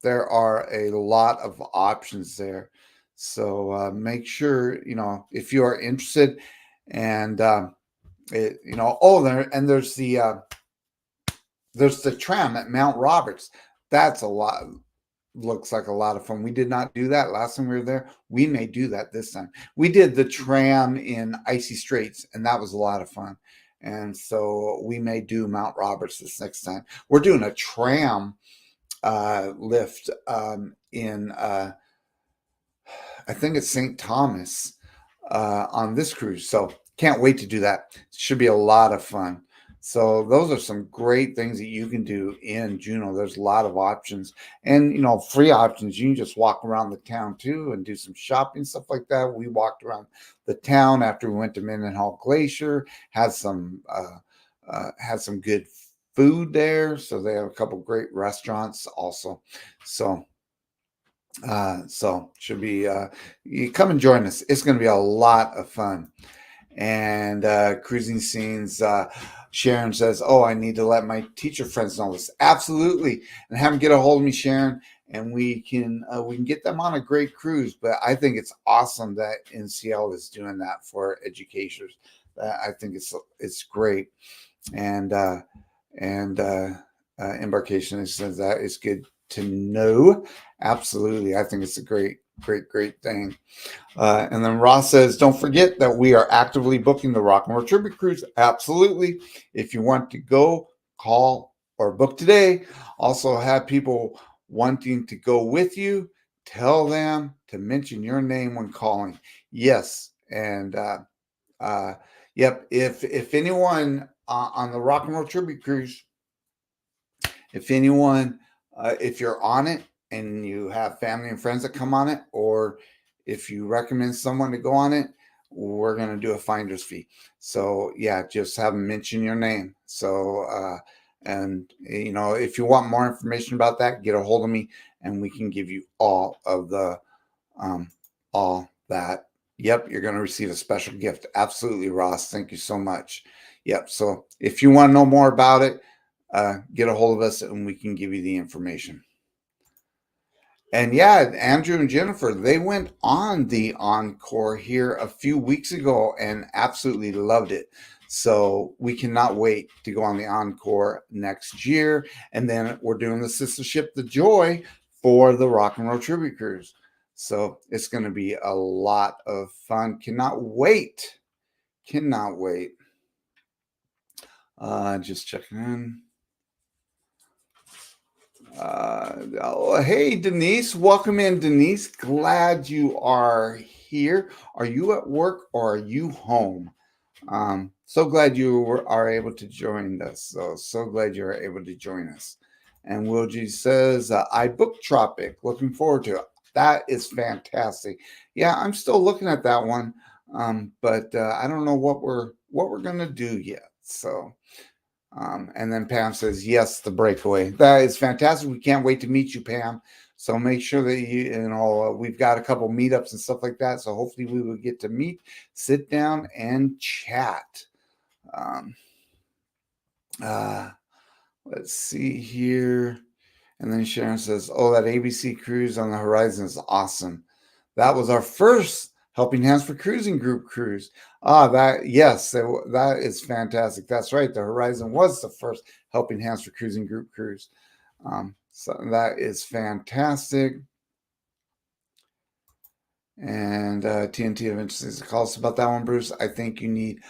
there are a lot of options there. So make sure, if you are interested, and there's the tram at Mount Roberts. That's a lot. Looks like a lot of fun. We did not do that last time we were there. We may do that this time. We did the tram in Icy Straits, and that was a lot of fun. And so we may do Mount Roberts this next time. We're doing a tram lift in I think it's St. Thomas on this cruise. So can't wait to do that. Should be a lot of fun. So those are some great things that you can do in Juneau. There's a lot of options, and free options. You can just walk around the town too and do some shopping, stuff like that. We walked around the town after we went to Mendenhall Glacier. Had some good food there. So they have a couple great restaurants also. So should be you come and join us. It's going to be a lot of fun. And cruising scenes. Sharon says, "Oh, I need to let my teacher friends know this." Absolutely, and have them get a hold of me, Sharon, and we can get them on a great cruise. But I think it's awesome that NCL is doing that for educators. I think it's great, and embarkation says that is good to know. Absolutely, I think it's a great thing. And then Ross says, "Don't forget that we are actively booking the Rock and Roll Tribute Cruise." Absolutely. If you want to go, call or book today. Also have people wanting to go with you, tell them to mention your name when calling. Yes. And yep. If anyone on the Rock and Roll Tribute Cruise, if you're on it and you have family and friends that come on it, or if you recommend someone to go on it, we're going to do a finder's fee. So yeah, just have them mention your name. So, and if you want more information about that, get a hold of me and we can give you all that. Yep. You're going to receive a special gift. Absolutely, Ross. Thank you so much. Yep. So if you want to know more about it, get a hold of us and we can give you the information. And yeah, Andrew and Jennifer, they went on the Encore here a few weeks ago and absolutely loved it. So we cannot wait to go on the Encore next year. And then we're doing the Sister Ship, the Joy, for the Rock and Roll Tribute Cruise. So it's going to be a lot of fun. Cannot wait. Cannot wait. Just checking in. Hey, Denise. Welcome in, Denise. Glad you are here. Are you at work or are you home? So glad you are able to join us. So glad you're able to join us. And Wilgie says, I booked Tropic. Looking forward to it. That is fantastic. Yeah, I'm still looking at that one. But I don't know what we're going to do yet. So and then Pam says, yes, the breakaway. That is fantastic. We can't wait to meet you, Pam. So make sure that we've got a couple meetups and stuff like that. So hopefully we will get to meet, sit down, and chat. Let's see here. And then Sharon says, oh, that ABC cruise on the horizon is awesome. That was our first Helping Hands for Cruising group cruise. That is fantastic. That's right. The Horizon was the first Helping Hands for Cruising group cruise. So that is fantastic. And TNT eventually calls about that one, Bruce. I think you need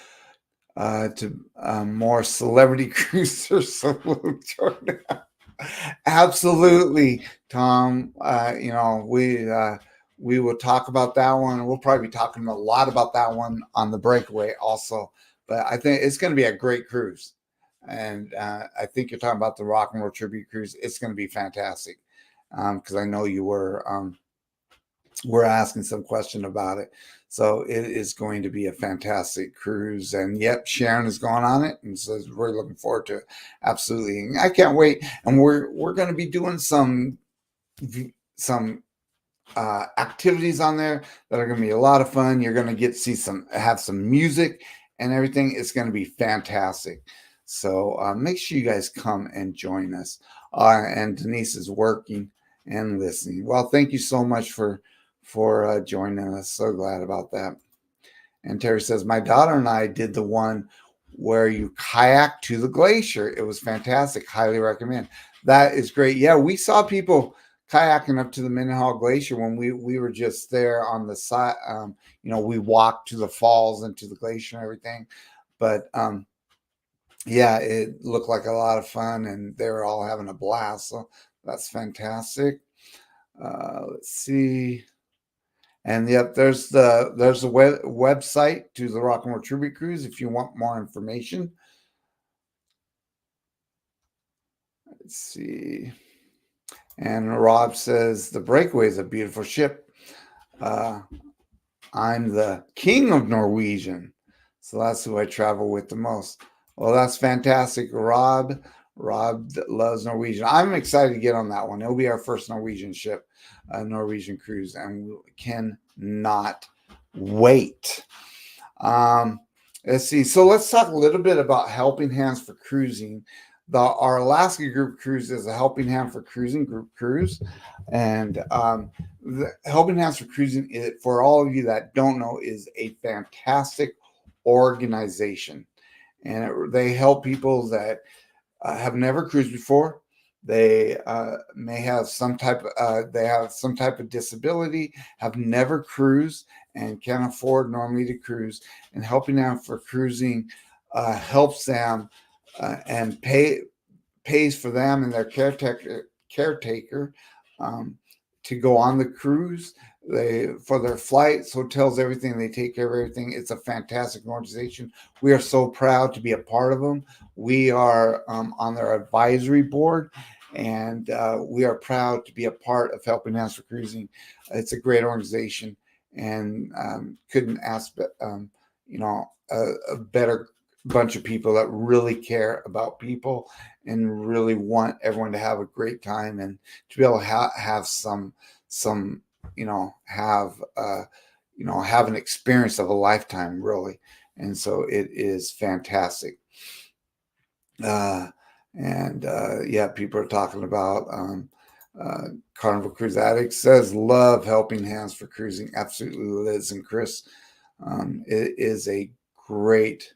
more celebrity cruisers. So we'll join. Absolutely, Tom. We will talk about that one. We'll probably be talking a lot about that one on the breakaway also. But I think it's going to be a great cruise. And I think you're talking about the Rock and Roll Tribute Cruise. It's going to be fantastic because I know you were asking some question about it. So it is going to be a fantastic cruise. And yep, Sharon has gone on it and says we're looking forward to it. Absolutely. I can't wait. And we're going to be doing some activities on there that are going to be a lot of fun. You're going to get to have some music and everything. It's going to be fantastic. So make sure you guys come and join us. And Denise is working and listening. Well, thank you so much for for joining us. So glad about that. And Terry says, my daughter and I did the one where you kayak to the glacier. It was fantastic. Highly recommend. That is great. Yeah, we saw people kayaking up to the Minnehaha Glacier when we were just there on the side. We walked to the falls and to the glacier and everything. But yeah, it looked like a lot of fun, and they were all having a blast. So that's fantastic. Let's see. And yep, there's the website to the Rock and Roll Tribute Cruise if you want more information. Let's see. And Rob says the Breakaway is a beautiful ship. I'm the king of Norwegian, so that's who I travel with the most. Well, that's fantastic, Rob. Rob loves Norwegian. I'm excited to get on that one. It'll be our first Norwegian ship, Norwegian cruise, and we cannot wait. Let's see. So let's talk a little bit about Helping Hands for Cruising. Our Alaska group cruise is a Helping Hand for Cruising group cruise, and the Helping Hands for Cruising, for all of you that don't know, is a fantastic organization, and they help people that have never cruised before. They may have some type. They have some type of disability, have never cruised, and can't afford normally to cruise. And Helping Them for Cruising helps them and pays for them and their caretaker to go on the cruise. For their flights, hotels, everything. They take care of everything. It's a fantastic organization. We are so proud to be a part of them. We are on their advisory board, and we are proud to be a part of Helping Hands for Cruising. It's a great organization, and couldn't ask, a better bunch of people that really care about people and really want everyone to have a great time and to be able to have have an experience of a lifetime, really. And so it is fantastic. Yeah, people are talking about Carnival Cruise Addict says, love Helping Hands for Cruising. Absolutely, Liz and Chris. It is a great.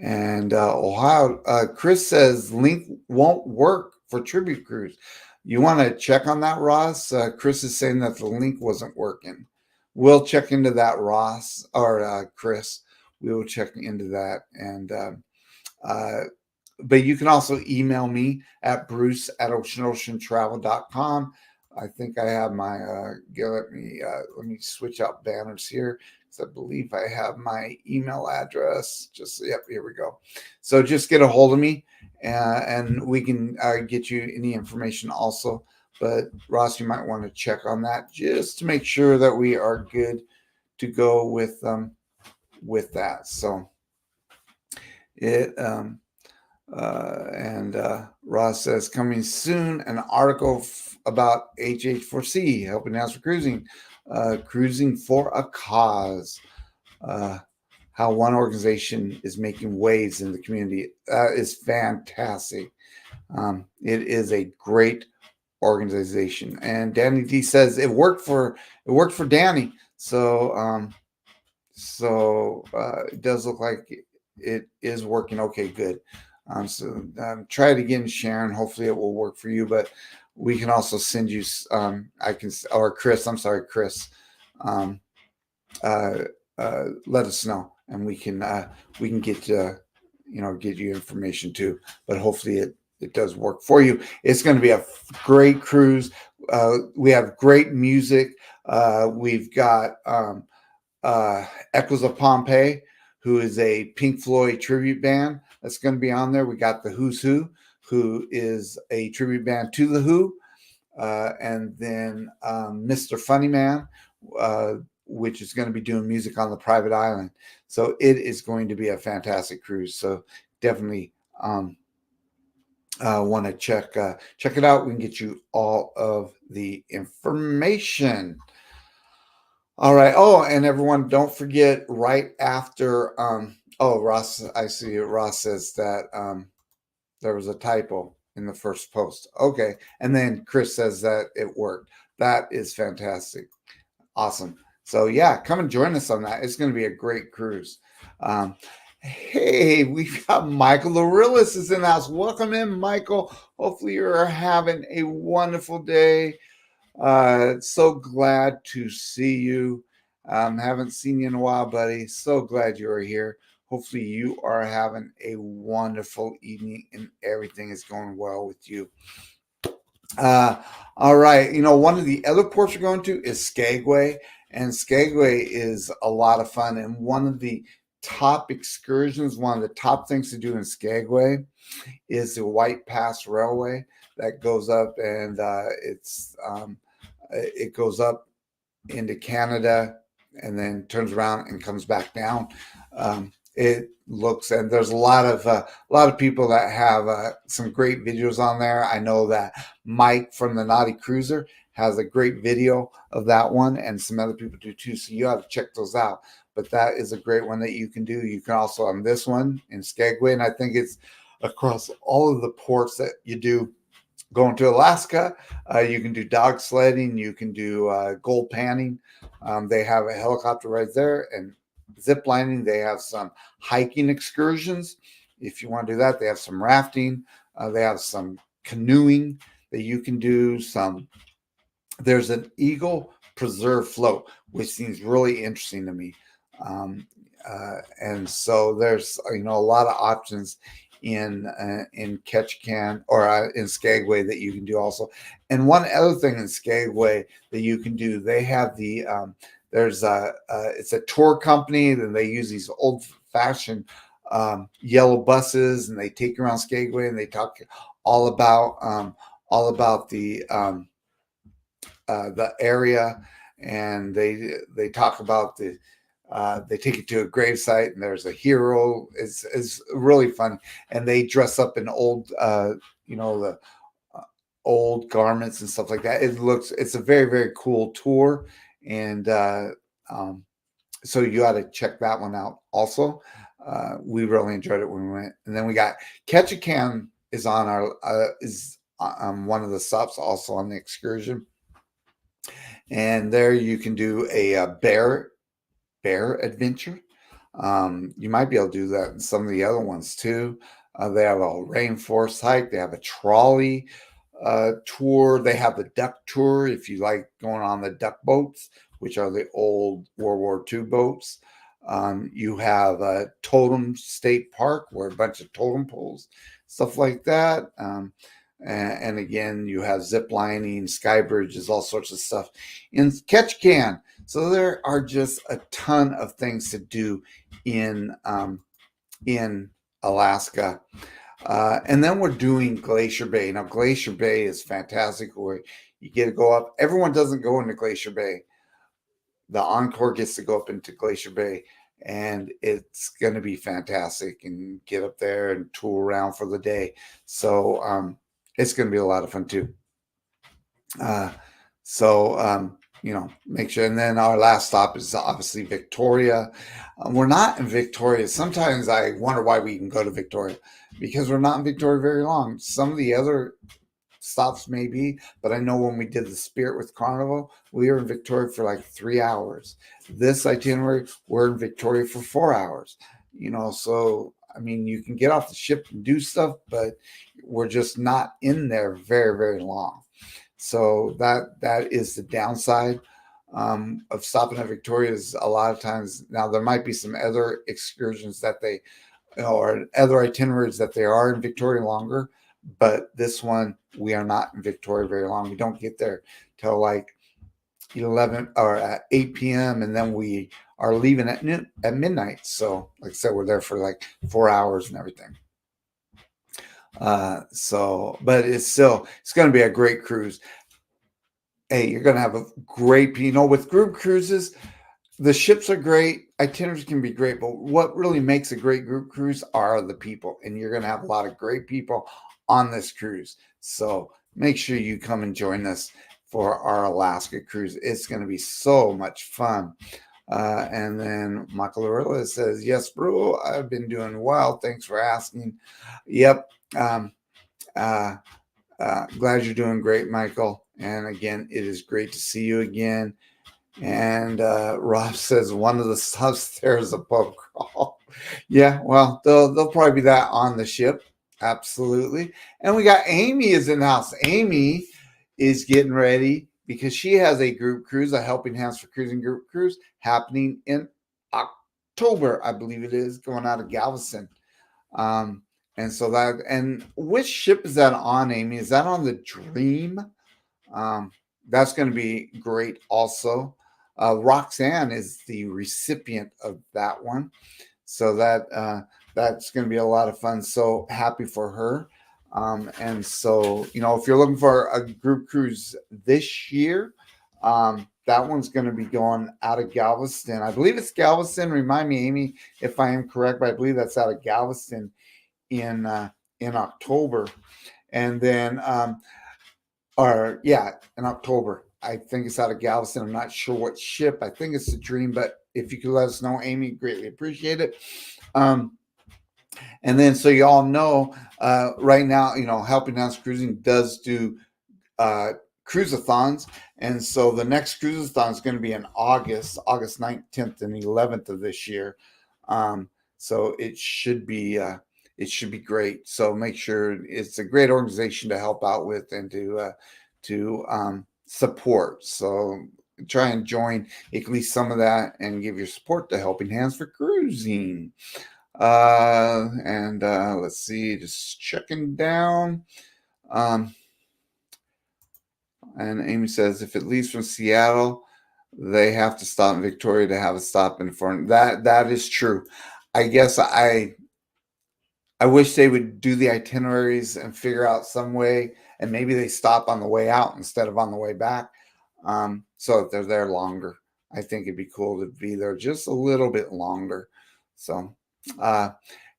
And Ohio, Chris says link won't work for Tribute Cruise. You want to check on that, Ross? Chris is saying that the link wasn't working. We'll check into that, Ross, or Chris. We will check into that. And but you can also email me at bruce@oceanoceantravel.com. I think I have my let me switch out banners here. I believe I have my email address. Here we go. So just get a hold of me, and we can get you any information also. But Ross, you might want to check on that just to make sure that we are good to go with that. So it Ross says coming soon an article about HH4C, Helping Hands for Cruising. Cruising for a Cause, how one organization is making waves in the community. That is fantastic. It is a great organization. And Danny D says it worked for Danny. So it does look like it is working. Okay, good. So try it again, Sharon. Hopefully it will work for you, but we can also send you, Chris, I'm sorry, Chris, let us know, and we can get get you information too. But hopefully it does work for you. It's going to be a great cruise. We have great music. We've got Echoes of Pompeii, who is a Pink Floyd tribute band that's going to be on there. We got the Who's who is a tribute band to the Who. And then Mr. Funny Man, which is going to be doing music on the private island. So it is going to be a fantastic cruise. So definitely want to check it out. We can get you all of the information. All right. Oh, and everyone, don't forget right after. Ross, I see. Ross says that there was a typo in the first post. Okay. And then Chris says that it worked. That is fantastic. Awesome. So yeah, come and join us on that. It's going to be a great cruise. Um, hey, we've got Michael Laurillis is in the house. Welcome in, Michael. Hopefully you're having a wonderful day. So glad to see you. Haven't seen you in a while, buddy. So glad you are here. Hopefully you are having a wonderful evening and everything is going well with you. Uh, all right. One of the other ports we're going to is Skagway, and Skagway is a lot of fun. And one of the top excursions, one of the top things to do in Skagway is the White Pass Railway that goes up, and it goes up into Canada and then turns around and comes back down. It looks, and there's a lot of people that have some great videos on there. I know that Mike from the Naughty Cruiser has a great video of that one, and some other people do too. So you have to check those out. But that is a great one that you can do. You can also on this one in Skagway, and I think it's across all of the ports that you do. Going to Alaska, you can do dog sledding, you can do gold panning. They have a helicopter right there, and zip lining. They have some hiking excursions. If you want to do that, they have some rafting. They have some canoeing that you can do. There's an Eagle Preserve float, which seems really interesting to me. And so there's a lot of options in Ketchikan or in Skagway that you can do also. And one other thing in Skagway that you can do, they have it's a tour company, and they use these old fashioned yellow buses, and they take you around Skagway, and they talk all about the area, and they talk about they take you to a gravesite, and there's a hero. It's really fun, and they dress up in old, the old garments and stuff like that. It's a very, very cool tour, and so you got to check that one out. Also, we really enjoyed it when we went, and then we got Ketchikan is on one of the stops also on the excursion, and there you can do a bear adventure. You might be able to do that in some of the other ones too. They have a rainforest hike. They have a trolley tour. They have the duck tour if you like going on the duck boats, which are the old World War II boats. You have a Totem State Park where a bunch of totem poles, stuff like that. And again, you have zip lining, sky bridges, all sorts of stuff in Ketchikan. So there are just a ton of things to do in Alaska. And then we're doing Glacier Bay. Now, Glacier Bay is fantastic where you get to go up. Everyone doesn't go into Glacier Bay. The Encore gets to go up into Glacier Bay, and it's going to be fantastic and get up there and tool around for the day. So it's going to be a lot of fun too. Make sure. And then our last stop is obviously Victoria. We're not in Victoria. Sometimes I wonder why we can go to Victoria, because we're not in Victoria very long. Some of the other stops may be, but I know when we did the Spirit with Carnival, we were in Victoria for like 3 hours. This itinerary, we're in Victoria for 4 hours. So I mean, you can get off the ship and do stuff, but we're just not in there very, very long. So that is the downside of stopping at Victoria. Is a lot of times now there might be some other excursions that or other itineraries that they are in Victoria longer, but this one we are not in Victoria very long. We don't get there till like 11 or at 8 p.m. and then we are leaving at midnight. So like I said, we're there for like 4 hours and everything. But it's going to be a great cruise. Hey, you're going to have a great, with group cruises, the ships are great, itineraries can be great, but what really makes a great group cruise are the people, and you're going to have a lot of great people on this cruise. So make sure you come and join us for our Alaska cruise. It's going to be so much fun. And then Michael Arilla says, yes, bro, I've been doing well. Thanks for asking. Yep. Glad you're doing great, Michael. And again, it is great to see you again. And Rob says one of the stops there is a pub crawl. Yeah, well, they'll probably be that on the ship. Absolutely. And we got Amy is in the house. Amy is getting ready because she has a group cruise, a Helping Hands for Cruising group cruise happening in October, I believe it is, going out of Galveston. Um, and so that, and which ship is that on, Amy? Is that on the Dream? Um, that's going to be great also. Roxanne is the recipient of that one. So that's going to be a lot of fun. So happy for her. And so, if you're looking for a group cruise this year, that one's going to be going out of Galveston. I believe it's Galveston. Remind me, Amy, if I am correct, but I believe that's out of Galveston in October. And then or yeah, in October. I think it's out of Galveston. I'm not sure what ship. I think it's the Dream, but if you could let us know, Amy, greatly appreciate it. And then so you all know, right now, Helping Hands Cruising does do cruiseathons, and so the next cruiseathon is going to be in August 9th, 10th, and 11th of this year. So it should be great. So make sure it's a great organization to help out with and to support. So try and join at least some of that and give your support to Helping Hands for Cruising. And let's see, just checking down. And Amy says if it leaves from Seattle, they have to stop in Victoria to have a stop in front. That is true. I guess I wish they would do the itineraries and figure out some way, and maybe they stop on the way out instead of on the way back, so that they're there longer. I think it'd be cool to be there just a little bit longer. So, uh,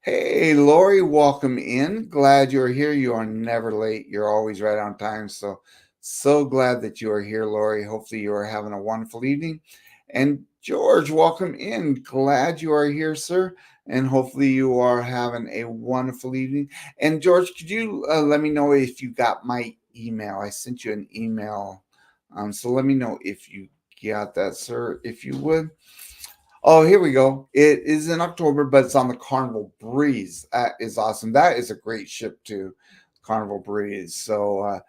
hey, Lori, welcome in. Glad you're here. You are never late. You're always right on time. So glad that you are here, Lori. Hopefully, you are having a wonderful evening. And George, welcome in. Glad you are here, sir. And hopefully you are having a wonderful evening. And George, could you let me know if you got my email? I sent you an email. So let me know if you got that, sir, if you would. Oh, here we go. It is in October, but it's on the Carnival Breeze. That is awesome. That is a great ship too, Carnival Breeze. So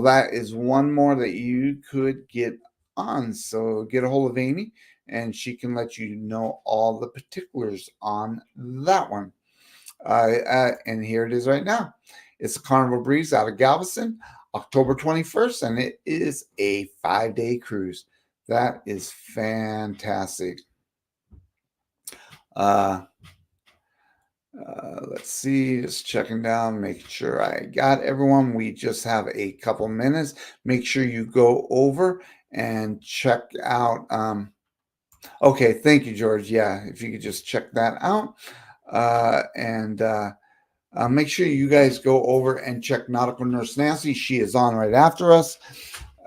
that is one more that you could get on. So get a hold of Amy, and she can let you know all the particulars on that one. And here it is right now. It's a Carnival Breeze out of Galveston, October 21st, and it is a 5-day cruise. That is fantastic. Uh, let's see, just checking down, making sure I got everyone. We just have a couple minutes. Make sure you go over and check out. Okay, thank you, George. Yeah, if you could just check that out. And make sure you guys go over and check Nautical Nurse Nancy. She is on right after us,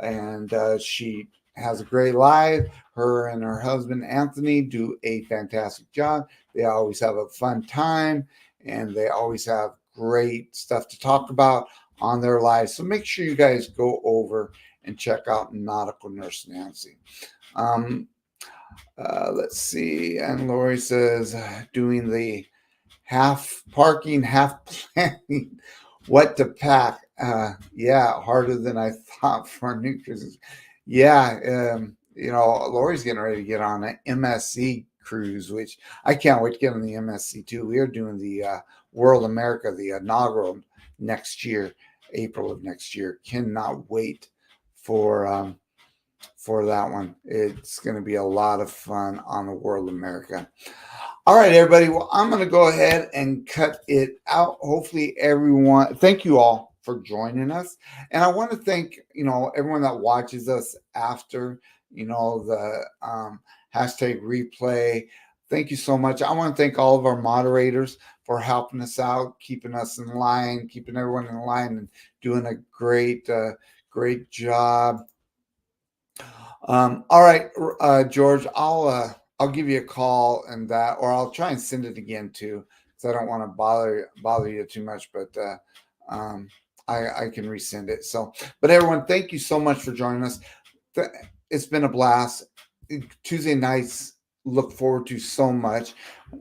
and she has a great live. Her and her husband Anthony do a fantastic job. They always have a fun time, and they always have great stuff to talk about on their lives. So make sure you guys go over and check out Nautical Nurse Nancy. Let's see. And Lori says, doing the half parking, half planning, what to pack. Yeah, harder than I thought for new cruises. Yeah, Lori's getting ready to get on an MSC cruise, which I can't wait to get on the MSC too. We are doing the World America, the inaugural next year, April of next year. Cannot wait for that one. It's going to be a lot of fun on the World America. All right, everybody. Well, I'm going to go ahead and cut it out. Hopefully, everyone, thank you all for joining us. And I want to thank, everyone that watches us after, the hashtag replay. Thank you so much. I want to thank all of our moderators for helping us out, keeping us in line, keeping everyone in line, and doing a great job. All right, George, I'll give you a call and that, or I'll try and send it again too, because I don't want to bother you too much. But I can resend it. So, but everyone, thank you so much for joining us. It's been a blast. Tuesday nights look forward to so much.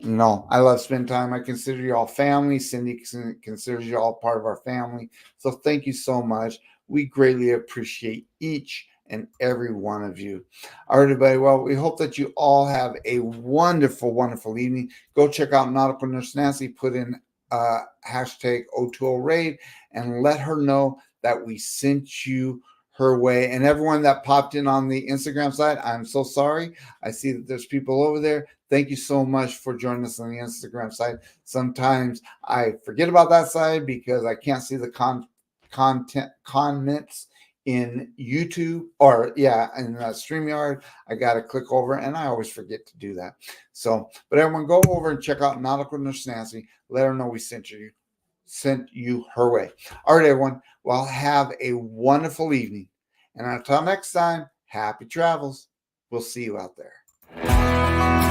No, I love spending time. I consider you all family. Cindy considers you all part of our family. So thank you so much. We greatly appreciate each and every one of you. All right, everybody. Well, we hope that you all have a wonderful, wonderful evening. Go check out Nautical Nurse Nancy. Put in hashtag O2O Raid and let her know that we sent you her way. And everyone that popped in on the Instagram side, I'm so sorry. I see that there's people over there. Thank you so much for joining us on the Instagram side. Sometimes I forget about that side because I can't see the content comments in YouTube or in StreamYard. I got to click over and I always forget to do that. So, but everyone go over and check out Nautical Nurse Nancy. Let her know we sent you her way. All right, everyone. Well, have a wonderful evening. And until next time, happy travels. We'll see you out there.